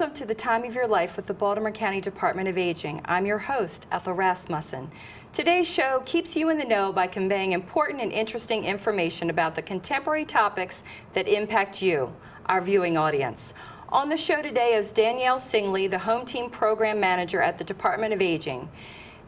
Welcome to the Time of Your Life with the Baltimore County Department of Aging. I'm your host, Ethel Rasmussen. Today's show keeps you in the know by conveying important and interesting information about the contemporary topics that impact you, our viewing audience. On the show today is Danielle Singley, the Home Team Program Manager at the Department of Aging.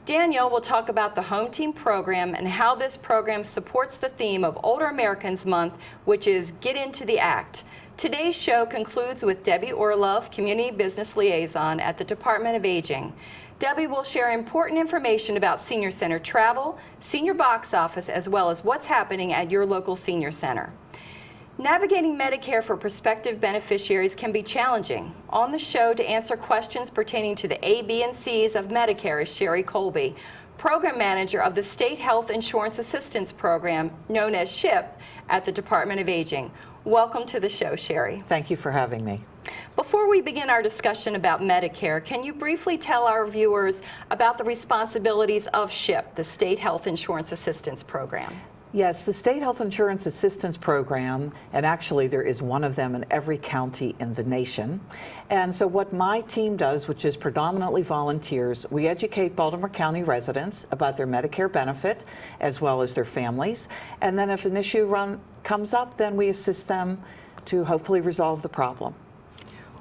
Danielle will talk about the Home Team Program and how this program supports the theme of Older Americans Month, which is Get Into the Act. Today's show concludes with Debbie Orlove, Community Business Liaison at the Department of Aging. Debbie will share important information about senior center travel, senior box office, as well as what's happening at your local senior center. Navigating Medicare for prospective beneficiaries can be challenging. On the show to answer questions pertaining to the A, B, and C's of Medicare is Sherry Kolbe, Program Manager of the State Health Insurance Assistance Program, known as SHIP, at the Department of Aging. Welcome to the show, Sherry. Thank you for having me. Before we begin our discussion about Medicare, can you briefly tell our viewers about the responsibilities of SHIP, the State Health Insurance Assistance Program? Yes, the State Health Insurance Assistance Program, and actually there is one of them in every county in the nation. And so what my team does, which is predominantly volunteers, we educate Baltimore County residents about their Medicare benefit as well as their families. And then if an issue comes up, then we assist them to hopefully resolve the problem.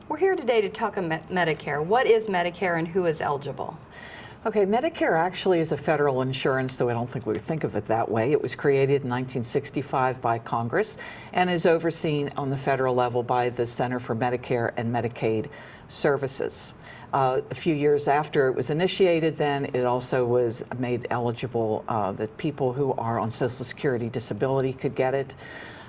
We're here today to talk about Medicare. What is Medicare and who is eligible? Okay, Medicare actually is a federal insurance, though I don't think we think of it that way. It was created in 1965 by Congress and is overseen on the federal level by the Center for Medicare and Medicaid Services. A few years after it was initiated, then it also was made eligible that people who are on Social Security disability could get it.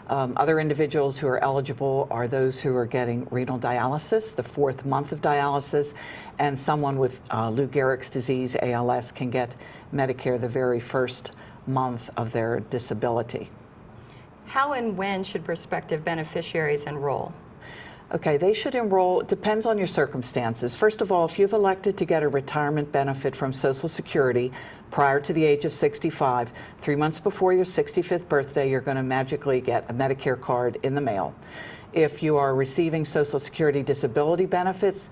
Other individuals who are eligible are those who are getting renal dialysis, the 4th month of dialysis, and someone with Lou Gehrig's disease, ALS, can get Medicare the very first month of their disability. How and when should prospective beneficiaries enroll? Okay, they should enroll. It depends on your circumstances. First of all, if you've elected to get a retirement benefit from Social Security prior to the age of 65, 3 months before your 65th birthday, you're going to magically get a Medicare card in the mail. If you are receiving Social Security disability benefits,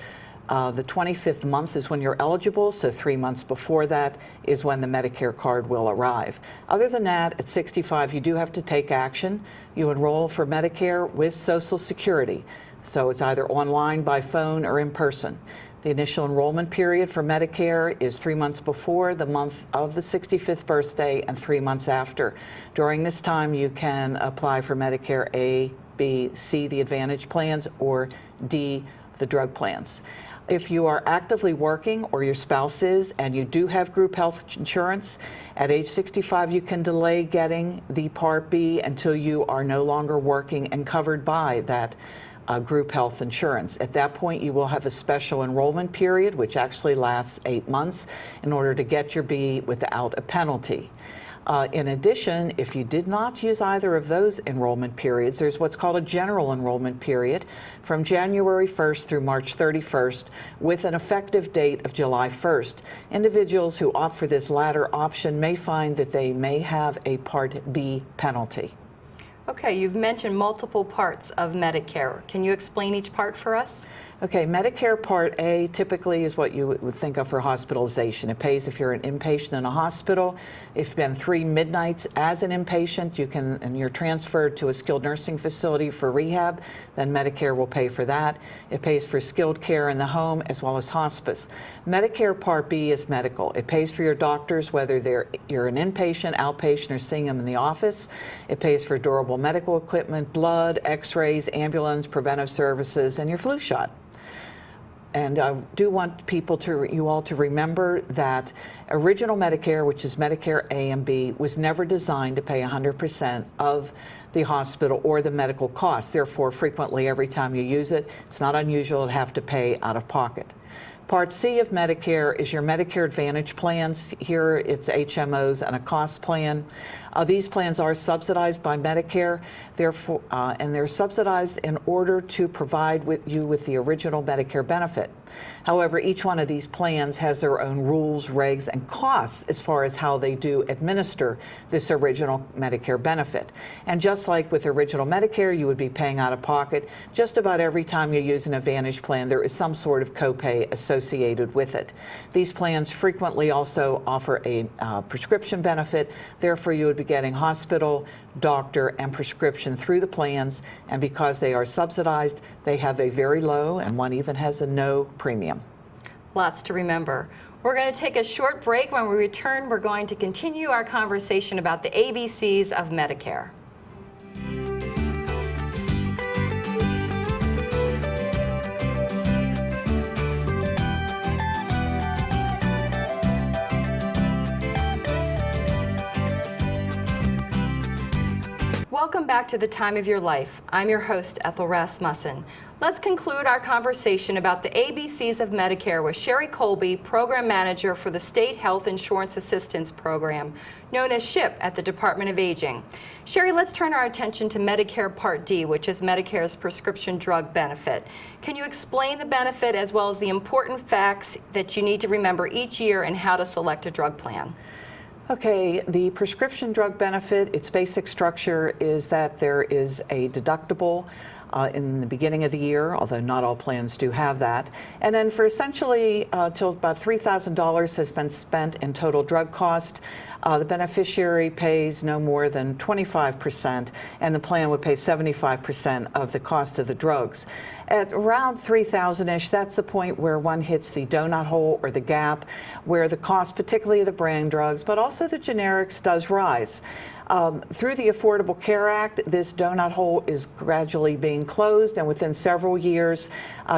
the 25th month is when you're eligible, so 3 months before that is when the Medicare card will arrive. Other than that, at 65, you do have to take action. You enroll for Medicare with Social Security. So it's either online, by phone, or in person. The initial enrollment period for Medicare is 3 months before the month of the 65th birthday and 3 months after. During this time, you can apply for Medicare A, B, C, the Advantage plans, or D, the drug plans. If you are actively working, or your spouse is, and you do have group health insurance, at age 65 you can delay getting the Part B until you are no longer working and covered by that group health insurance. At that point, you will have a special enrollment period, which actually lasts 8 months, in order to get your B without a penalty. In addition, if you did not use either of those enrollment periods, there's what's called a general enrollment period from January 1st through March 31st with an effective date of July 1st. Individuals who opt for this latter option may find that they may have a Part B penalty. Okay, you've mentioned multiple parts of Medicare. Can you explain each part for us? Okay, Medicare Part A typically is what you would think of for hospitalization. It pays if you're an inpatient in a hospital. If you've been 3 midnights as an inpatient, and you're transferred to a skilled nursing facility for rehab, then Medicare will pay for that. It pays for skilled care in the home as well as hospice. Medicare Part B is medical. It pays for your doctors, whether you're an inpatient, outpatient, or seeing them in the office. It pays for durable medical equipment, blood, x-rays, ambulance, preventive services, and your flu shot. And I do want you all to remember that original Medicare, which is Medicare A and B, was never designed to pay 100% of the hospital or the medical costs. Therefore, frequently, every time you use it, it's not unusual to have to pay out of pocket. Part C of Medicare is your Medicare Advantage plans. Here it's HMOs and a cost plan. These plans are subsidized by Medicare, therefore, and they're subsidized in order to provide you with the original Medicare benefit. However, each one of these plans has their own rules, regs, and costs as far as how they do administer this original Medicare benefit. And just like with original Medicare, you would be paying out of pocket. Just about every time you use an Advantage plan, there is some sort of copay associated with it. These plans frequently also offer a prescription benefit. Therefore, you would be getting hospital, doctor, and prescription through the plans, and because they are subsidized, they have a very low, and one even has a no premium. Lots to remember. We're going to take a short break. When we return, we're going to continue our conversation about the ABCs of Medicare. Welcome back to The Time of Your Life. I'm your host, Ethel Rasmussen. Let's conclude our conversation about the ABCs of Medicare with Sherry Kolbe, Program Manager for the State Health Insurance Assistance Program, known as SHIP at the Department of Aging. Sherry, let's turn our attention to Medicare Part D, which is Medicare's prescription drug benefit. Can you explain the benefit as well as the important facts that you need to remember each year and how to select a drug plan? Okay, the prescription drug benefit, its basic structure is that there is a deductible in the beginning of the year, although not all plans do have that. And then for essentially till about $3,000 has been spent in total drug cost, the beneficiary pays no more than 25%, and the plan would pay 75% of the cost of the drugs. At around 3,000-ish, that's the point where one hits the donut hole or the gap, where the cost, particularly of the brand drugs, but also the generics, does rise. Through the Affordable Care Act, this donut hole is gradually being closed, and within several years,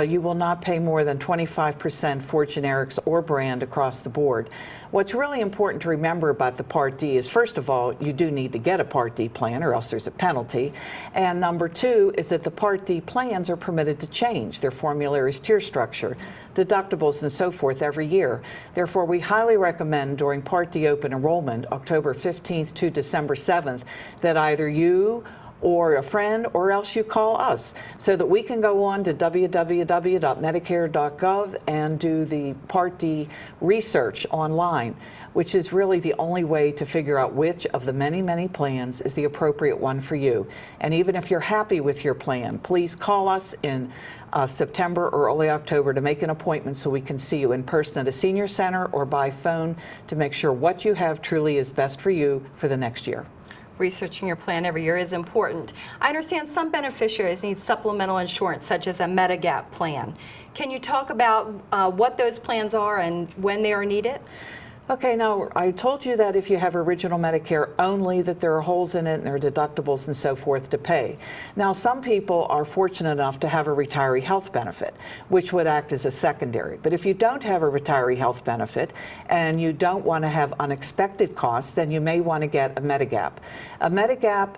you will not pay more than 25% for generics or brand across the board. What's really important to remember about the Part D is, first of all, you do need to get a Part D plan or else there's a penalty. And number two is that the Part D plans are permitted to change their formulary's tier structure, deductibles, and so forth every year. Therefore, we highly recommend during Part D open enrollment, October 15th to December 7th, that either you or a friend, or else you call us, so that we can go on to www.medicare.gov and do the Part D research online, which is really the only way to figure out which of the many, many plans is the appropriate one for you. And even if you're happy with your plan, please call us in September or early October to make an appointment so we can see you in person at a senior center or by phone to make sure what you have truly is best for you for the next year. Researching your plan every year is important. I understand some beneficiaries need supplemental insurance, such as a Medigap plan. Can you talk about what those plans are and when they are needed? Okay, now I told you that if you have original Medicare only, that there are holes in it and there are deductibles and so forth to pay. Now, some people are fortunate enough to have a retiree health benefit, which would act as a secondary. But if you don't have a retiree health benefit and you don't want to have unexpected costs, then you may want to get a Medigap. A Medigap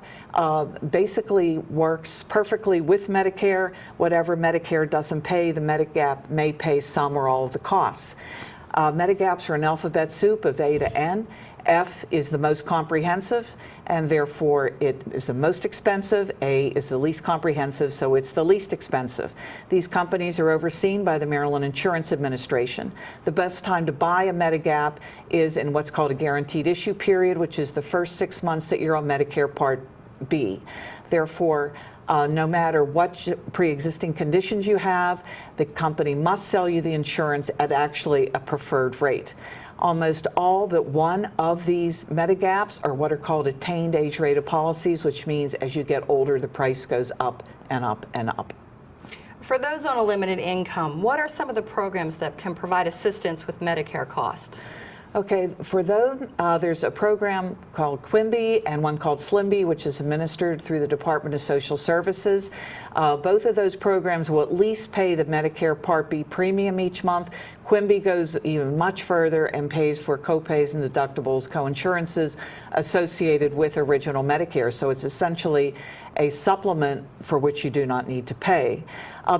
basically works perfectly with Medicare. Whatever Medicare doesn't pay, the Medigap may pay some or all of the costs. Medigaps are an alphabet soup of A to N. F is the most comprehensive, and therefore it is the most expensive. A is the least comprehensive, so it's the least expensive. These companies are overseen by the Maryland Insurance Administration. The best time to buy a Medigap is in what's called a guaranteed issue period, which is the first 6 months that you're on Medicare Part B. Therefore, no matter what pre-existing conditions you have, the company must sell you the insurance at actually a preferred rate. Almost all but one of these Medigaps are what are called attained age-rated policies, which means as you get older, the price goes up and up and up. For those on a limited income, what are some of the programs that can provide assistance with Medicare cost? Okay, for those, there's a program called Quimby and one called Slimby, which is administered through the Department of Social Services. Both of those programs will at least pay the Medicare Part B premium each month. Quimby goes even much further and pays for copays and deductibles, coinsurances associated with original Medicare. So it's essentially a supplement for which you do not need to pay.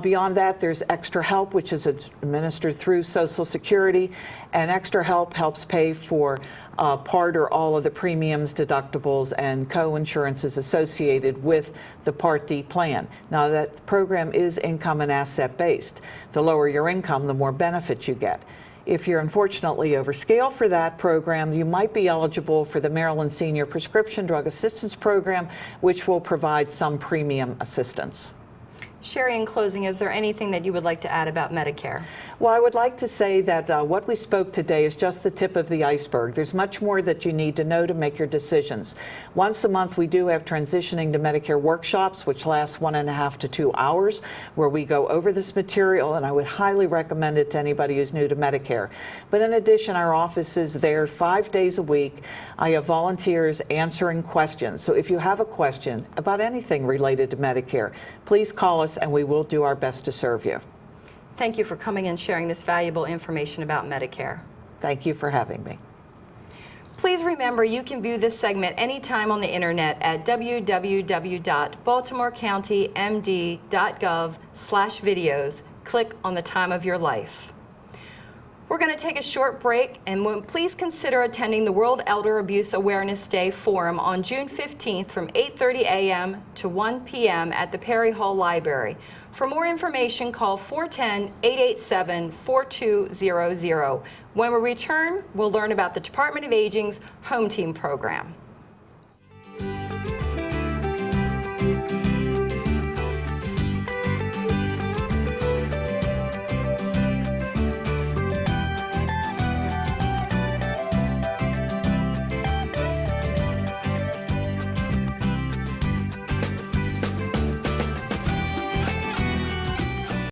Beyond that, there's Extra Help, which is administered through Social Security, and Extra Help helps pay for part or all of the premiums, deductibles, and co-insurances associated with the Part D plan. Now, that program is income and asset based. The lower your income, the more benefits you get. If you're unfortunately overscale for that program, you might be eligible for the Maryland Senior Prescription Drug Assistance Program, which will provide some premium assistance. Sherry, in closing, is there anything that you would like to add about Medicare? Well, I would like to say that what we spoke today is just the tip of the iceberg. There's much more that you need to know to make your decisions. Once a month, we do have Transitioning to Medicare workshops, which last 1.5 to 2 hours, where we go over this material, and I would highly recommend it to anybody who's new to Medicare. But in addition, our office is there 5 days a week. I have volunteers answering questions. So if you have a question about anything related to Medicare, please call us and we will do our best to serve you. Thank you for coming and sharing this valuable information about Medicare. Thank you for having me. Please remember you can view this segment anytime on the internet at www.baltimorecountymd.gov/videos. Click on the time of your life. We're going to take a short break, and please consider attending the World Elder Abuse Awareness Day Forum on June 15th from 8:30 a.m. to 1 p.m. at the Perry Hall Library. For more information, call 410-887-4200. When we return, we'll learn about the Department of Aging's Home Team program.